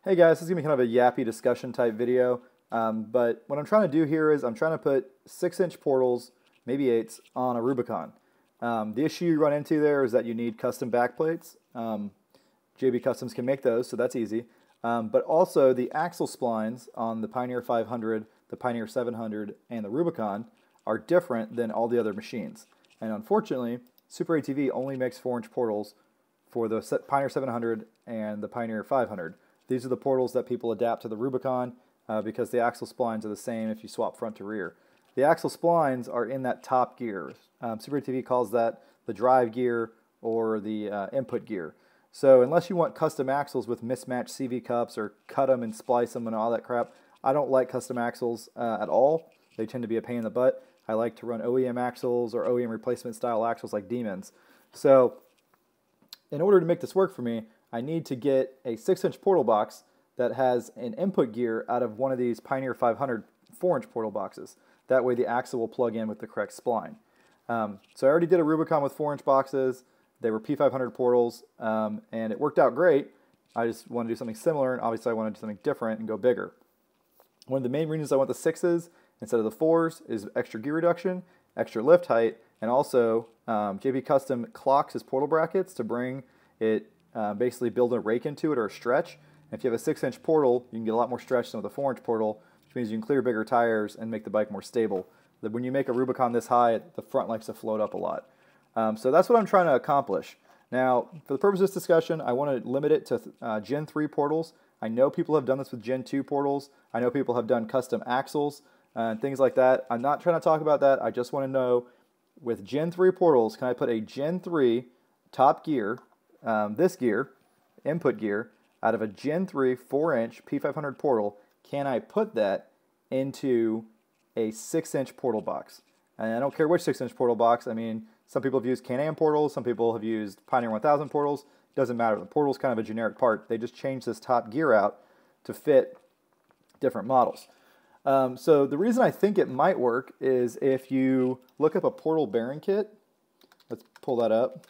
Hey guys, this is going to be kind of a yappy discussion type video, but what I'm trying to do here is I'm trying to put 6-inch portals, maybe 8s, on a Rubicon. The issue you run into there is that you need custom backplates. JB Customs can make those, so that's easy. But also the axle splines on the Pioneer 500, the Pioneer 700, and the Rubicon are different than all the other machines. And unfortunately, Super ATV only makes 4-inch portals for the Pioneer 700 and the Pioneer 500. These are the portals that people adapt to the Rubicon because the axle splines are the same if you swap front to rear. The axle splines are in that top gear. Super ATV calls that the drive gear or the input gear. So unless you want custom axles with mismatched CV cups or cut them and splice them and all that crap, I don't like custom axles at all. They tend to be a pain in the butt. I like to run OEM axles or OEM replacement style axles like demons. So in order to make this work for me, I need to get a 6-inch portal box that has an input gear out of one of these Pioneer 500 4-inch portal boxes. That way the axle will plug in with the correct spline. So I already did a Rubicon with 4-inch boxes. They were P500 portals, and it worked out great. I just want to do something similar, and obviously I want to do something different and go bigger. One of the main reasons I want the 6s instead of the 4s is extra gear reduction, extra lift height, and also JB Custom clocks his portal brackets to bring it basically build a rake into it or a stretch. And if you have a 6-inch portal, you can get a lot more stretch than with a 4-inch portal, which means you can clear bigger tires and make the bike more stable. When you make a Rubicon this high, the front likes to float up a lot. So that's what I'm trying to accomplish. Now, for the purpose of this discussion, I want to limit it to Gen 3 portals. I know people have done this with Gen 2 portals. I know people have done custom axles and things like that. I'm not trying to talk about that. I just want to know, with Gen 3 portals, can I put a Gen 3 top gear, this gear, input gear, out of a Gen 3 4-inch P500 portal? Can I put that into a 6-inch portal box? And I don't care which 6-inch portal box. I mean, some people have used Can-Am portals, some people have used Pioneer 1000 portals. Doesn't matter. The portal's kind of a generic part. They just changed this top gear out to fit different models. So the reason I think it might work is if you look up a portal bearing kit. Let's pull that up.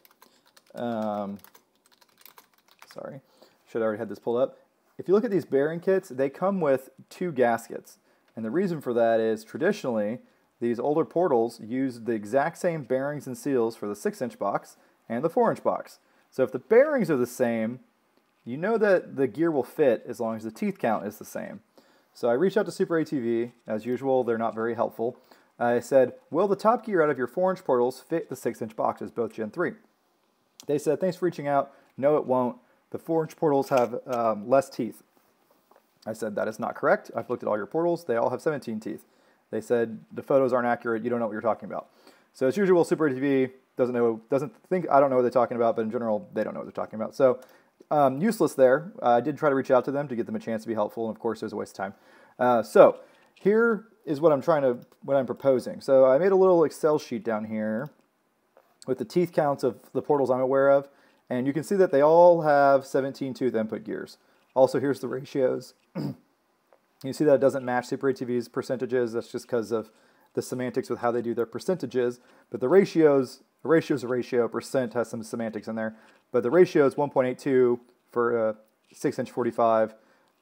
Sorry, should have already had this pulled up. If you look at these bearing kits, they come with 2 gaskets. And the reason for that is traditionally, these older portals used the exact same bearings and seals for the 6-inch box and the 4-inch box. So if the bearings are the same, you know that the gear will fit as long as the teeth count is the same. So I reached out to Super ATV. As usual, they're not very helpful. I said, will the top gear out of your 4-inch portals fit the 6-inch boxes, both Gen 3? They said, thanks for reaching out. No, it won't. The 4-inch portals have less teeth. I said, that is not correct. I've looked at all your portals. They all have 17 teeth. They said, the photos aren't accurate. You don't know what you're talking about. So as usual, Super ATV doesn't think I don't know what they're talking about, but in general, they don't know what they're talking about. So useless there. I did try to reach out to them to get them a chance to be helpful, and of course, it was a waste of time. So here is what I'm proposing. So I made a little Excel sheet down here with the teeth counts of the portals I'm aware of, and you can see that they all have 17 tooth input gears. Also, here's the ratios. You see that it doesn't match Super ATV's percentages. That's just because of the semantics with how they do their percentages. But the ratios, a ratio is a ratio. Percent has some semantics in there. But the ratio is 1.82 for a 6-inch 45,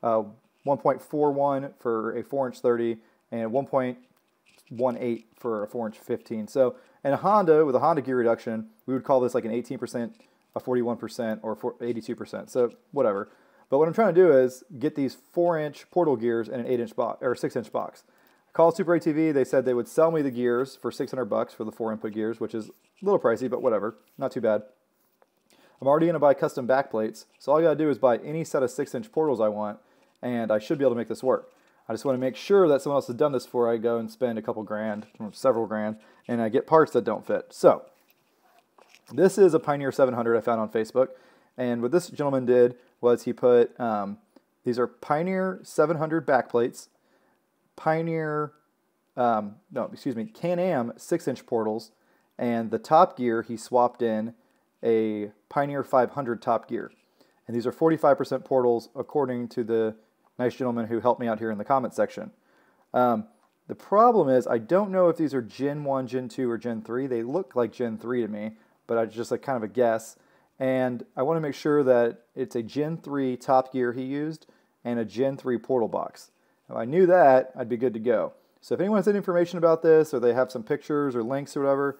1.41 for a 4-inch 30, and 1.18 for a 4-inch 15. So in a Honda, with a Honda gear reduction, we would call this like an 18%, a 41%, or 82%. So whatever. But what I'm trying to do is get these 4-inch portal gears in an 8-inch box or 6-inch box. I called Super ATV. They said they would sell me the gears for $600 for the 4 input gears, which is a little pricey, but whatever, not too bad. I'm already going to buy custom backplates, so all I got to do is buy any set of 6-inch portals I want, and I should be able to make this work. I just want to make sure that someone else has done this before I go and spend a couple grand, or several grand, and I get parts that don't fit. So this is a Pioneer 700 I found on Facebook, and what this gentleman did was he put, these are Pioneer 700 backplates, Can-Am 6-inch portals, and the top gear he swapped in a Pioneer 500 top gear. And these are 45% portals according to the nice gentleman who helped me out here in the comment section. The problem is I don't know if these are Gen 1, Gen 2, or Gen 3. They look like Gen 3 to me, but I just like kind of a guess. And I want to make sure that it's a Gen 3 top gear he used and a Gen 3 portal box. If I knew that, I'd be good to go. So if anyone has any information about this, or they have some pictures or links or whatever,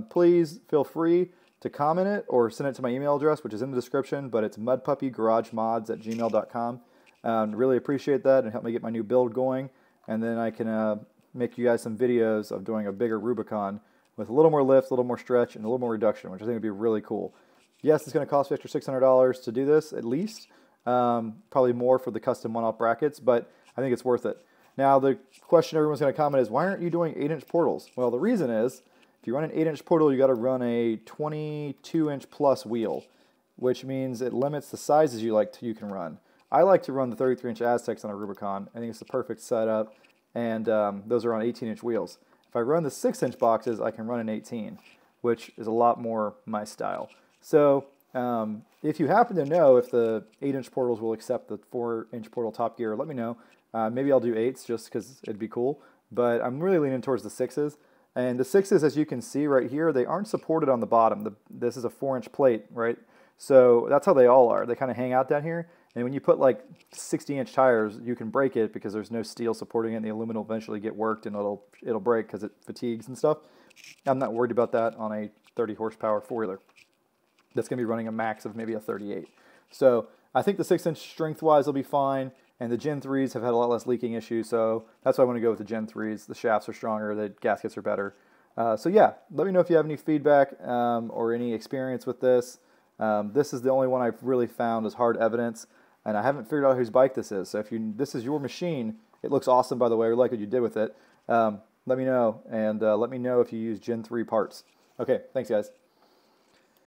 please feel free to comment it or send it to my email address, which is in the description, but it's mudpuppygaragemods@gmail.com. Really appreciate that and help me get my new build going, and then I can make you guys some videos of doing a bigger Rubicon with a little more lift, a little more stretch, and a little more reduction, which I think would be really cool. Yes, it's going to cost me extra $600 to do this, at least. Probably more for the custom one-off brackets, but I think it's worth it. Now, the question everyone's going to comment is, why aren't you doing 8-inch portals? Well, the reason is, if you run an 8-inch portal, you got to run a 22-inch plus wheel, which means it limits the sizes you can run. I like to run the 33-inch Aztecs on a Rubicon. I think it's the perfect setup, and those are on 18-inch wheels. If I run the 6-inch boxes, I can run an 18, which is a lot more my style. So if you happen to know if the 8-inch portals will accept the 4-inch portal top gear, let me know. Maybe I'll do 8s just because it'd be cool, but I'm really leaning towards the 6s. And the 6s, as you can see right here, they aren't supported on the bottom. This is a 4-inch plate, right? So that's how they all are. They kind of hang out down here. And when you put like 60-inch tires, you can break it because there's no steel supporting it, and the aluminum will eventually get worked and it'll break because it fatigues and stuff. I'm not worried about that on a 30 horsepower four-wheeler. That's going to be running a max of maybe a 38. So I think the 6-inch strength-wise will be fine, and the Gen 3s have had a lot less leaking issues, so that's why I want to go with the Gen 3s. The shafts are stronger, the gaskets are better. So yeah, let me know if you have any feedback or any experience with this. This is the only one I've really found as hard evidence, and I haven't figured out whose bike this is. So if this is your machine, it looks awesome, by the way. I like what you did with it. Let me know, and let me know if you use Gen 3 parts. Okay, thanks, guys.